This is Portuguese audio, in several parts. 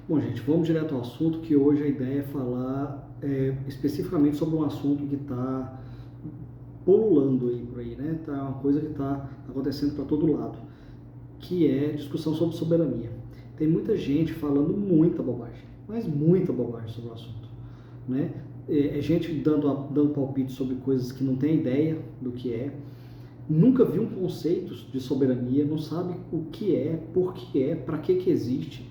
Bom, gente, vamos direto ao assunto, que hoje a ideia é falar especificamente sobre um assunto que está pululando aí por aí, né? Tá uma coisa que está acontecendo para todo lado, que é discussão sobre soberania. Tem muita gente falando muita bobagem, mas muita bobagem sobre o assunto, né? É gente dando palpite sobre coisas que não tem ideia do que é, nunca viu um conceito de soberania, não sabe o que é, por que é, para que existe,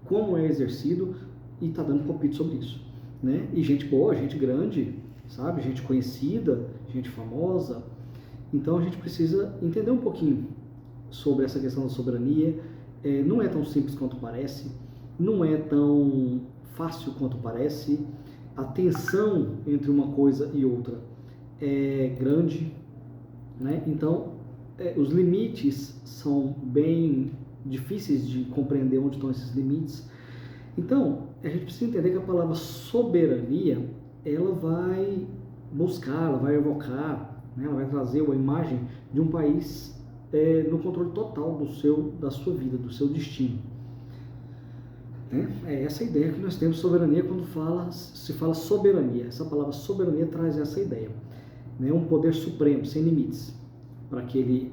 como é exercido e está dando palpite sobre isso, né? E gente boa, gente grande, sabe? Gente conhecida, gente famosa. Então a gente precisa entender um pouquinho sobre essa questão da soberania. Não é tão simples quanto parece, não é tão fácil quanto parece. A tensão entre uma coisa e outra é grande, né? Então, os limites são bem difíceis de compreender onde estão esses limites. Então, a gente precisa entender que a palavra soberania, ela vai buscar, ela vai evocar, né? Ela vai trazer a imagem de um país no controle total da sua vida, do seu destino. Né? É essa a ideia que nós temos de soberania quando se fala soberania. Essa palavra soberania traz essa ideia. Né? Um poder supremo, sem limites, para aquele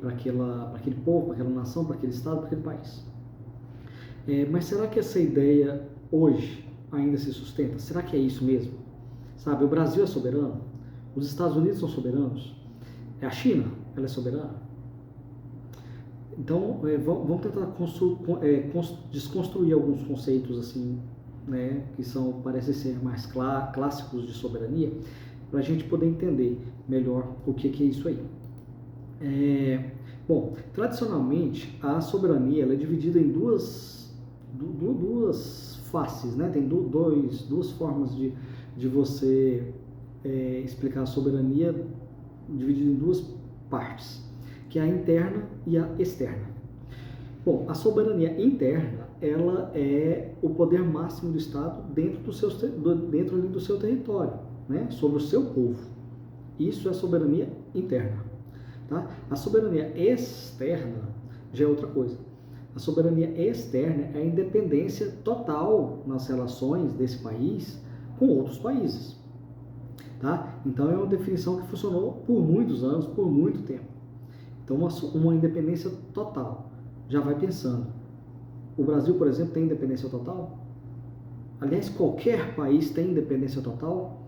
povo, para aquela nação, para aquele estado, para aquele país. Mas será que essa ideia hoje ainda se sustenta? Será que é isso mesmo? Sabe, o Brasil é soberano? Os Estados Unidos são soberanos? A China, ela é soberana? Então, vamos tentar desconstruir alguns conceitos assim, né, que parecem ser mais clássicos de soberania, para a gente poder entender melhor o que é isso aí. Bom, tradicionalmente, a soberania ela é dividida em duas faces, né? Tem duas formas de você explicar a soberania, dividida em duas partes, que é a interna e a externa. Bom, a soberania interna, ela é o poder máximo do Estado dentro do seu território, né? Sobre o seu povo. Isso é soberania interna. Tá? A soberania externa já é outra coisa. A soberania externa é a independência total nas relações desse país com outros países. Tá? Então é uma definição que funcionou por muitos anos, por muito tempo. Então uma independência total. Já vai pensando. O Brasil, por exemplo, tem independência total? Aliás, qualquer país tem independência total?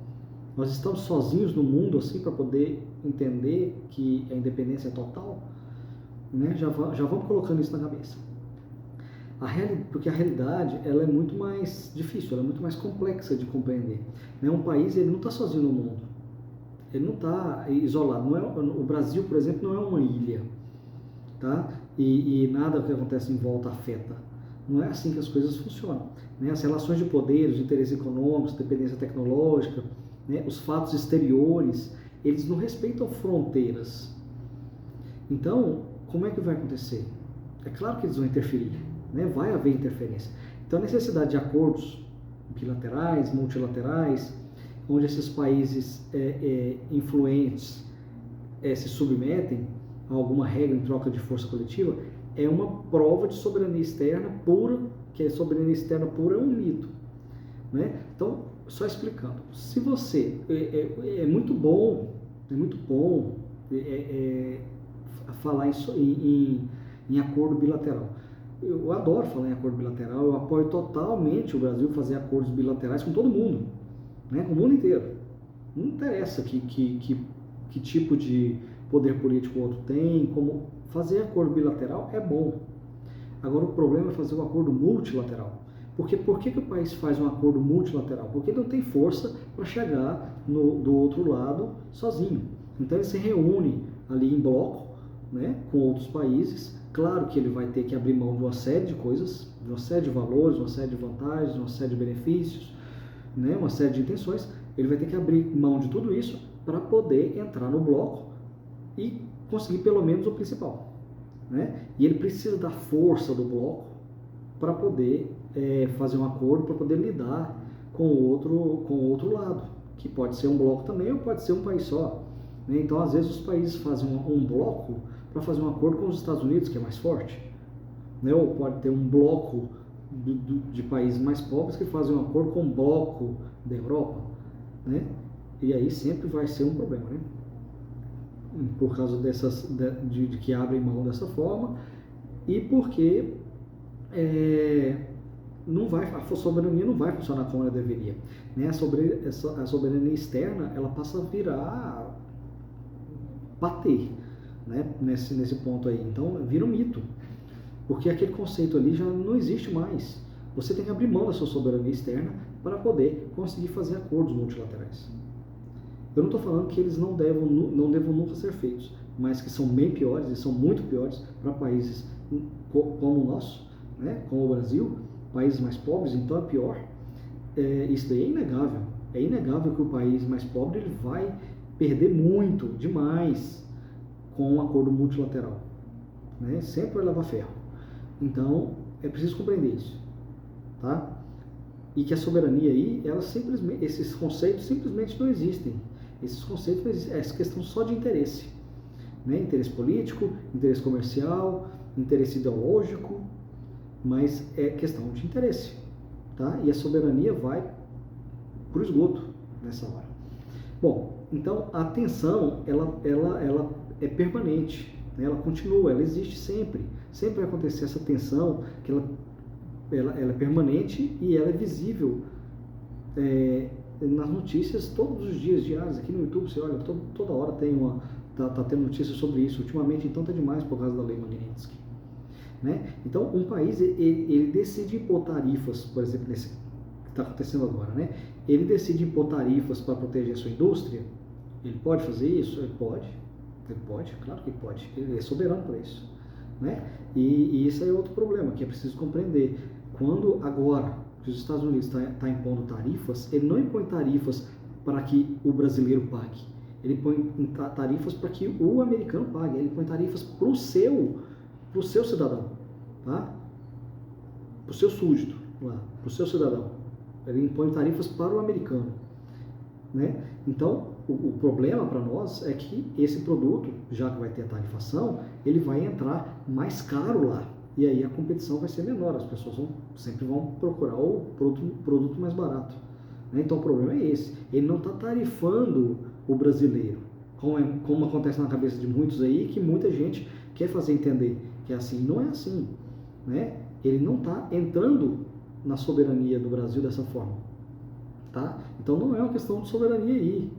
Nós estamos sozinhos no mundo assim para poder entender que a independência é total? Né? Já vamos colocando isso na cabeça. Porque a realidade ela é muito mais difícil, ela é muito mais complexa de compreender. Né? Um país ele não está sozinho no mundo. Ele não está isolado. O Brasil, por exemplo, não é uma ilha. Tá? E nada que acontece em volta afeta. Não é assim que as coisas funcionam. Né? As relações de poder, os interesses econômicos, dependência tecnológica, né? Os fatos exteriores, eles não respeitam fronteiras. Então, como é que vai acontecer? É claro que eles vão interferir, né? Vai haver interferência. Então, a necessidade de acordos bilaterais, multilaterais, onde esses países influentes se submetem a alguma regra em troca de força coletiva, é uma prova de soberania externa pura, que a soberania externa pura é um mito. Né? Então, só explicando, se você é muito bom falar em acordo bilateral. Eu adoro falar em acordo bilateral, eu apoio totalmente o Brasil fazer acordos bilaterais com todo mundo, né? Com o mundo inteiro. Não interessa que tipo de poder político o outro tem, como fazer acordo bilateral é bom. Agora o problema é fazer um acordo multilateral. Porque por que o país faz um acordo multilateral? Porque ele não tem força para chegar do outro lado sozinho. Então ele se reúne ali em bloco, né, com outros países. Claro que ele vai ter que abrir mão de uma série de coisas, de uma série de valores, uma série de vantagens, uma série de benefícios, né, uma série de intenções. Ele vai ter que abrir mão de tudo isso para poder entrar no bloco e conseguir pelo menos o principal. Né? E ele precisa da força do bloco para poder fazer um acordo, para poder lidar com o outro lado, que pode ser um bloco também ou pode ser um país só. Né? Então, às vezes, os países fazem um bloco para fazer um acordo com os Estados Unidos, que é mais forte. Né? Ou pode ter um bloco de países mais pobres que fazem um acordo com o bloco da Europa, né? E aí sempre vai ser um problema, né? Por causa de que abrem mão dessa forma e porque a soberania não vai funcionar como ela deveria, né? A soberania externa, ela passa a virar bater, né? Nesse ponto aí. Então vira um mito, porque aquele conceito ali já não existe mais. Você tem que abrir mão da sua soberania externa para poder conseguir fazer acordos multilaterais. Eu não estou falando que eles não devam nunca ser feitos, mas que são bem piores e são muito piores para países como o nosso, né? Como o Brasil, países mais pobres, então é pior. Isso daí é inegável. É inegável que o país mais pobre ele vai perder muito, demais, com um acordo multilateral, né? Sempre vai levar ferro. Então, é preciso compreender isso, tá? E que a soberania aí, esses conceitos simplesmente não existem. Esses conceitos não existem, é questão só de interesse, né? Interesse político, interesse comercial, interesse ideológico, mas é questão de interesse, tá? E a soberania vai para o esgoto nessa hora. Bom, então a tensão, ela é permanente, né? Ela continua, ela existe sempre. Sempre vai acontecer essa tensão, que ela é permanente e ela é visível nas notícias todos os dias, diários. Aqui no YouTube, você olha, toda hora tá tendo notícias sobre isso. Ultimamente, então, tá demais por causa da Lei Magnitsky, né? Então, um país, ele decide impor tarifas, por exemplo, nesse que está acontecendo agora, né? Ele decide impor tarifas para proteger a sua indústria. Ele pode fazer isso? Ele pode, claro que pode. Ele é soberano para isso, né? E isso é outro problema que é preciso compreender. Quando agora que os Estados Unidos está impondo tarifas, ele não impõe tarifas para que o brasileiro pague. Ele põe tarifas para que o americano pague. Ele põe tarifas para o seu cidadão, tá? Para o seu súdito, para o seu cidadão. Ele impõe tarifas para o americano, né? Então, o problema para nós é que esse produto, já que vai ter a tarifação, ele vai entrar mais caro lá. E aí a competição vai ser menor, as pessoas sempre vão procurar o produto mais barato, né? Então o problema é esse. Ele não está tarifando o brasileiro, como acontece na cabeça de muitos aí, que muita gente quer fazer entender que é assim. Não é assim, né? Ele não está entrando na soberania do Brasil dessa forma, tá? Então não é uma questão de soberania aí.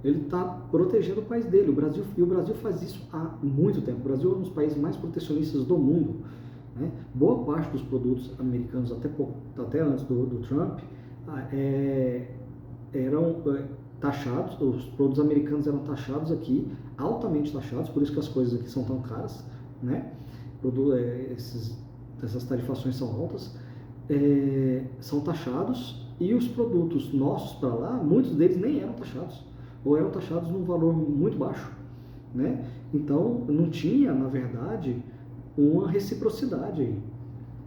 Ele está protegendo o país dele. O Brasil faz isso há muito tempo. O Brasil é um dos países mais protecionistas do mundo, né? Boa parte dos produtos americanos, até antes do Trump, eram taxados. Os produtos americanos eram taxados aqui, altamente taxados, por isso que as coisas aqui são tão caras, né? Essas tarifações são altas, são taxados, e os produtos nossos para lá, muitos deles nem eram taxados, ou eram taxados num valor muito baixo, né? Então não tinha, na verdade, uma reciprocidade aí.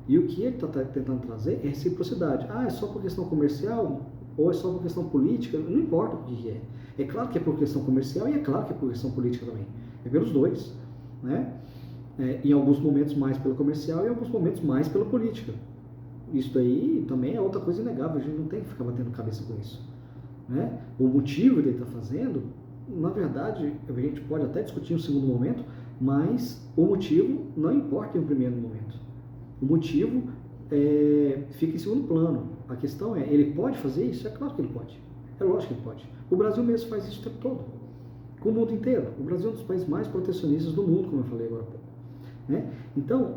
E o que ele está tentando trazer é reciprocidade. É só por questão comercial ou é só por questão política? Não importa o que é. É claro que é por questão comercial e é claro que é por questão política também. É pelos dois, né? Em alguns momentos mais pela comercial e em alguns momentos mais pela política. Isso daí também é outra coisa inegável. A gente não tem que ficar batendo cabeça com isso, né? O motivo dele estar fazendo, na verdade, a gente pode até discutir em um segundo momento, mas o motivo não importa em um primeiro momento. O motivo fica em segundo plano. A questão é, ele pode fazer isso? É claro que ele pode. É lógico que ele pode. O Brasil mesmo faz isso o tempo todo, com o mundo inteiro. O Brasil é um dos países mais protecionistas do mundo, como eu falei agora há pouco, né? Então,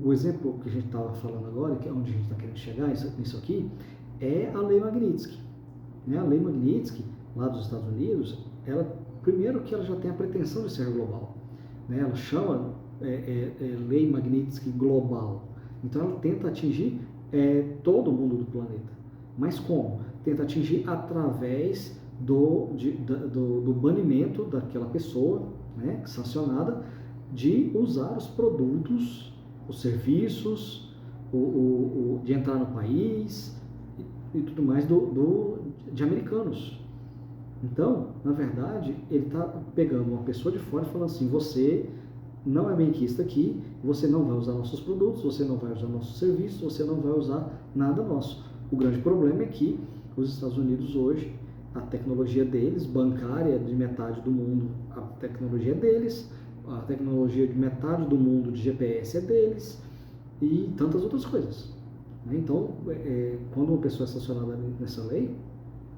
o exemplo que a gente estava falando agora, que é onde a gente está querendo chegar, isso aqui, é a Lei Magnitsky, né? A Lei Magnitsky, lá dos Estados Unidos, primeiro que ela já tem a pretensão de ser global, né? Ela chama Lei Magnitsky Global. Então ela tenta atingir todo mundo do planeta. Mas como? Tenta atingir através do banimento daquela pessoa, né, sancionada, de usar os produtos, os serviços, de entrar no país e tudo mais de americanos. Então, na verdade, ele está pegando uma pessoa de fora e falando assim: você não é benquista aqui você não vai usar nossos produtos, você não vai usar nossos serviços, você não vai usar nada nosso. O grande problema é que os Estados Unidos hoje, a tecnologia deles, bancária de metade do mundo, a tecnologia é deles, a tecnologia de metade do mundo de GPS é deles e tantas outras coisas. Então, quando uma pessoa é sancionada nessa lei,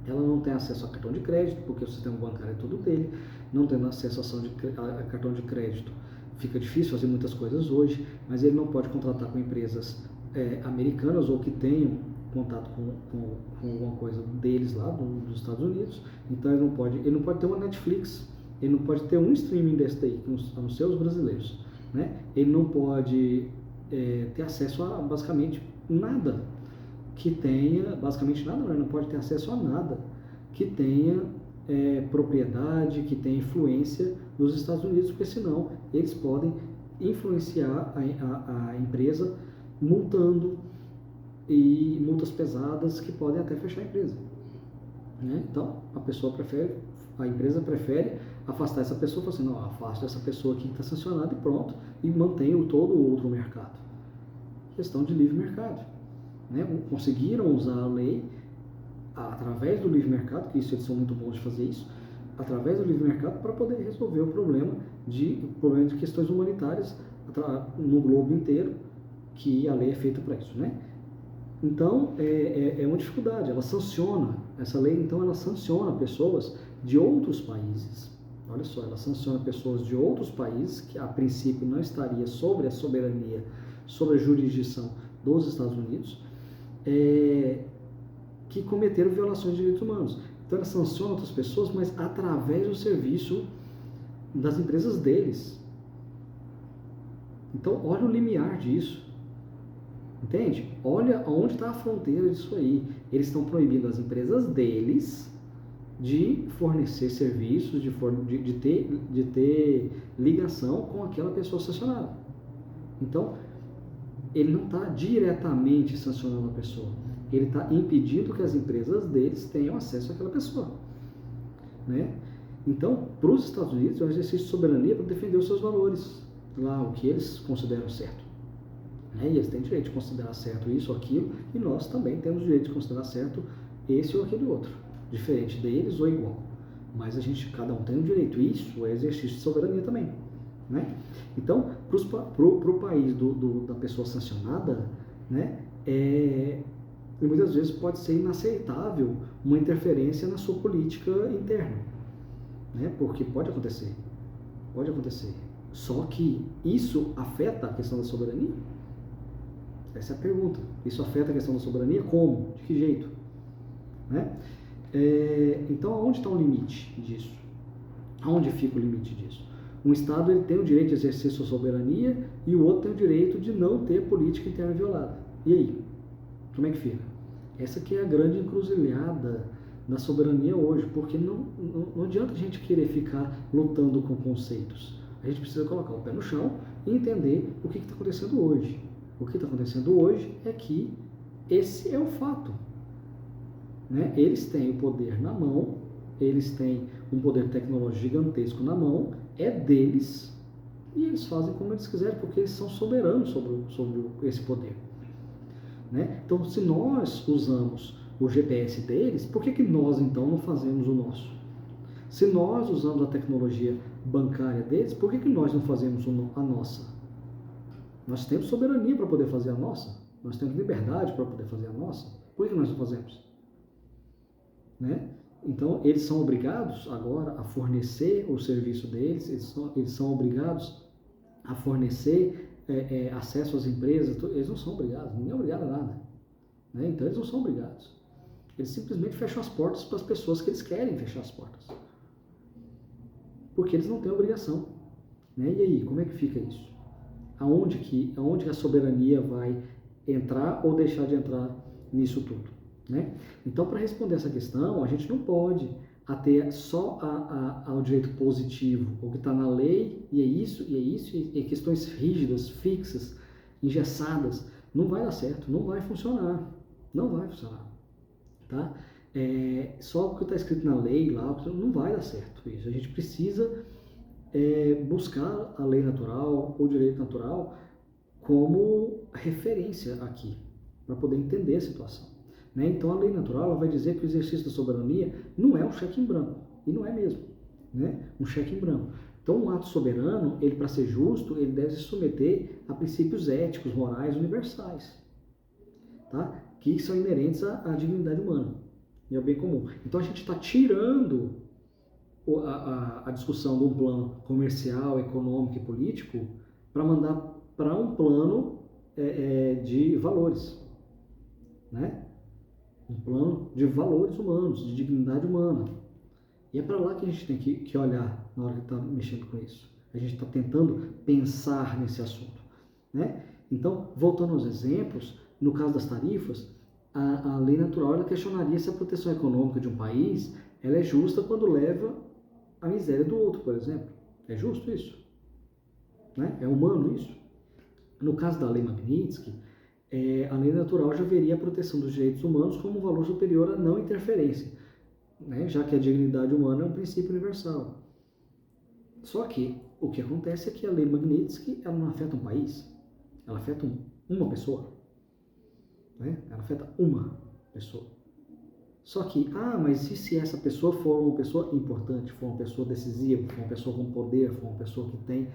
ela não tem acesso a cartão de crédito, porque o sistema bancário é todo dele, não tendo acesso a cartão de crédito, fica difícil fazer muitas coisas hoje, mas ele não pode contratar com empresas americanas ou que tenham contato com alguma coisa deles lá, dos Estados Unidos, então ele não pode ter uma Netflix, ele não pode ter um streaming desse daí, a não ser os brasileiros, né? Ele não pode ter acesso a basicamente nada que tenha, basicamente nada, ele não pode ter acesso a nada que tenha propriedade, que tenha influência nos Estados Unidos, porque senão eles podem influenciar a empresa multando, e multas pesadas que podem até fechar a empresa. Né? Então, a empresa prefere afastar essa pessoa, fala assim, não, afasta essa pessoa aqui que está sancionada e pronto, e mantém todo o outro mercado. Questão de livre mercado. Né? Conseguiram usar a lei através do livre mercado, que isso eles são muito bons de fazer isso, através do livre mercado para poder resolver o problema de questões humanitárias no globo inteiro, que a lei é feita para isso, né? Então, é uma dificuldade, essa lei, então, ela sanciona pessoas de outros países. Olha só, ela sanciona pessoas de outros países, que a princípio não estaria sobre a soberania, sobre a jurisdição dos Estados Unidos, que cometeram violações de direitos humanos. Então, ela sanciona outras pessoas, mas através do serviço das empresas deles. Então, olha o limiar disso. Entende? Olha onde está a fronteira disso aí. Eles estão proibindo as empresas deles de fornecer serviços, de ter ligação com aquela pessoa sancionada. Então, ele não está diretamente sancionando a pessoa. Ele está impedindo que as empresas deles tenham acesso àquela pessoa. Né? Então, para os Estados Unidos, é um exercício de soberania para defender os seus valores, lá, o que eles consideram certo. E eles têm direito de considerar certo isso ou aquilo, e nós também temos direito de considerar certo esse ou aquele outro, diferente deles ou igual. Mas cada um tem um direito, isso é exercício de soberania também. Né? Então, para o país da pessoa sancionada, né, e muitas vezes pode ser inaceitável uma interferência na sua política interna. Né? Porque pode acontecer. Só que isso afeta a questão da soberania? Essa é a pergunta. Isso afeta a questão da soberania? Como? De que jeito? Né? Então, aonde está o limite disso? Aonde fica o limite disso? Um Estado ele tem o direito de exercer sua soberania e o outro tem o direito de não ter política interna violada. E aí? Como é que fica? Essa que é a grande encruzilhada da soberania hoje, porque não adianta a gente querer ficar lutando com conceitos. A gente precisa colocar o pé no chão e entender o que está acontecendo hoje. O que está acontecendo hoje é que esse é o fato. Né? Eles têm o poder na mão, eles têm um poder tecnológico gigantesco na mão, é deles, e eles fazem como eles quiserem, porque eles são soberanos sobre esse poder. Né? Então, se nós usamos o GPS deles, por que nós, então, não fazemos o nosso? Se nós usamos a tecnologia bancária deles, por que nós não fazemos a nossa? Nós temos soberania para poder fazer a nossa. Nós temos liberdade para poder fazer a nossa. Por que nós não fazemos? Né? Então, eles são obrigados agora a fornecer o serviço deles, eles são obrigados a fornecer acesso às empresas. Eles não são obrigados, ninguém é obrigado a nada. Né? Então, eles não são obrigados. Eles simplesmente fecham as portas para as pessoas que eles querem fechar as portas. Porque eles não têm obrigação. Né? E aí, como é que fica isso? Aonde que a soberania vai entrar ou deixar de entrar nisso tudo? Né? Então, para responder essa questão, a gente não pode ater só ao direito positivo, o que está na lei, e é isso, e questões rígidas, fixas, engessadas, não vai dar certo, não vai funcionar. Tá? Só o que está escrito na lei lá, não vai dar certo isso. A gente precisa buscar a lei natural, o direito natural, como referência aqui, para poder entender a situação. Né? Então, a lei natural ela vai dizer que o exercício da soberania não é um cheque em branco, e não é mesmo, né? Um cheque em branco. Então, um ato soberano, ele para ser justo, ele deve se submeter a princípios éticos, morais, universais, tá? Que são inerentes à dignidade humana e ao bem comum. Então, a gente está tirando a discussão de um plano comercial, econômico e político para mandar para um plano de valores, né? Um plano de valores humanos, de dignidade humana. E é para lá que a gente tem que olhar na hora que está mexendo com isso. A gente está tentando pensar nesse assunto, né? Então, voltando aos exemplos, no caso das tarifas, a lei natural ela questionaria se a proteção econômica de um país ela é justa quando leva à miséria do outro, por exemplo. É justo isso? Né? É humano isso? No caso da lei Magnitsky, a lei natural já veria a proteção dos direitos humanos como um valor superior à não interferência, né? Já que a dignidade humana é um princípio universal. Só que o que acontece é que a lei Magnitsky ela não afeta um país, ela afeta uma pessoa, né? Ela afeta uma pessoa. Só que, mas e se essa pessoa for uma pessoa importante, for uma pessoa decisiva, for uma pessoa com poder, for uma pessoa que tem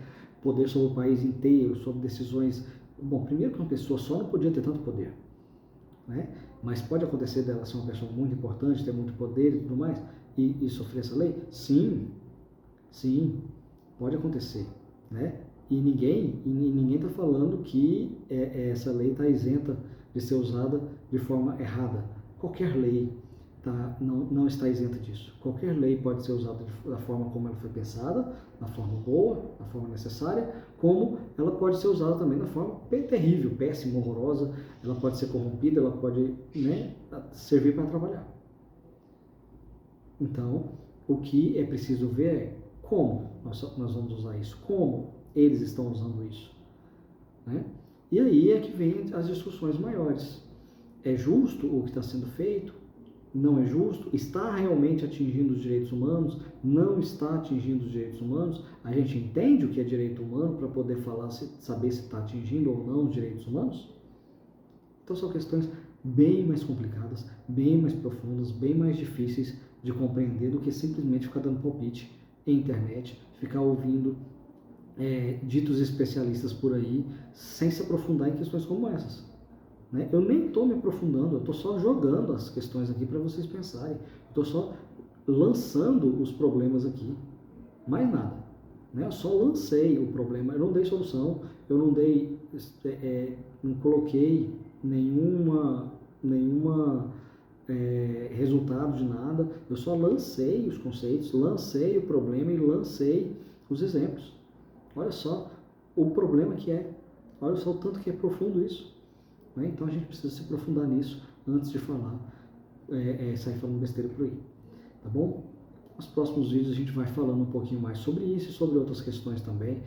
poder sobre o país inteiro, sobre decisões... Bom, primeiro que uma pessoa só não podia ter tanto poder, né? Mas pode acontecer dela ser uma pessoa muito importante, ter muito poder e tudo mais, e sofrer essa lei? Sim, pode acontecer, né? E ninguém está falando que essa lei está isenta de ser usada de forma errada. Qualquer lei não está isenta disso. Qualquer lei pode ser usada da forma como ela foi pensada, da forma boa, da forma necessária, como ela pode ser usada também da forma terrível, péssima, horrorosa. Ela pode ser corrompida, ela pode, né, servir para atrapalhar. Então, o que é preciso ver é como nós vamos usar isso, como eles estão usando isso, né? E aí é que vem as discussões maiores. É justo o que está sendo feito? Não é justo? Está realmente atingindo os direitos humanos? Não está atingindo os direitos humanos? A gente entende o que é direito humano para poder saber se está atingindo ou não os direitos humanos? Então são questões bem mais complicadas, bem mais profundas, bem mais difíceis de compreender do que simplesmente ficar dando palpite em internet, ficar ouvindo ditos especialistas por aí, sem se aprofundar em questões como essas. Né? Eu nem estou me aprofundando, eu estou só jogando as questões aqui para vocês pensarem. Estou só lançando os problemas aqui, mais nada. Né? Eu só lancei o problema, eu não dei solução, eu não dei, não coloquei nenhuma resultado de nada. Eu só lancei os conceitos, lancei o problema e lancei os exemplos. Olha só o problema que é, olha só o tanto que é profundo isso. Né? Então a gente precisa se aprofundar nisso antes de falar, sair falando besteira por aí, tá bom? Nos próximos vídeos a gente vai falando um pouquinho mais sobre isso e sobre outras questões também,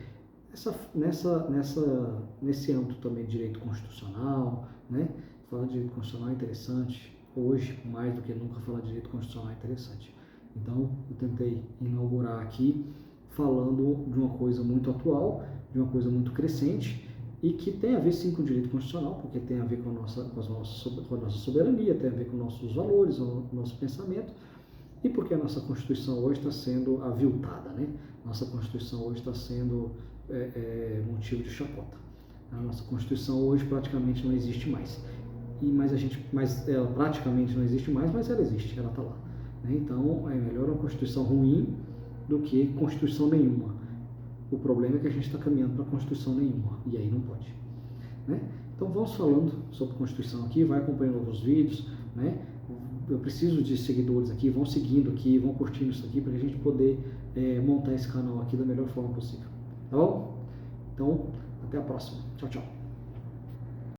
nesse âmbito também de direito constitucional, né? Falar de direito constitucional é interessante, hoje mais do que nunca falar de direito constitucional é interessante. Então eu tentei inaugurar aqui falando de uma coisa muito atual, de uma coisa muito crescente, e que tem a ver sim com o direito constitucional, porque tem a ver com a nossa soberania, tem a ver com nossos valores, o nosso pensamento, e porque a nossa Constituição hoje está sendo aviltada, né? Nossa Constituição hoje está sendo motivo de chacota. A nossa Constituição hoje praticamente não existe mais. Mas ela praticamente não existe mais, mas ela existe, ela está lá. Né? Então é melhor uma Constituição ruim do que Constituição nenhuma. O problema é que a gente está caminhando para a Constituição nenhuma, e aí não pode. Né? Então vamos falando sobre Constituição aqui, vai acompanhando outros vídeos, né? Eu preciso de seguidores aqui, vão seguindo aqui, vão curtindo isso aqui, para a gente poder montar esse canal aqui da melhor forma possível. Tá bom? Então, até a próxima. Tchau, tchau.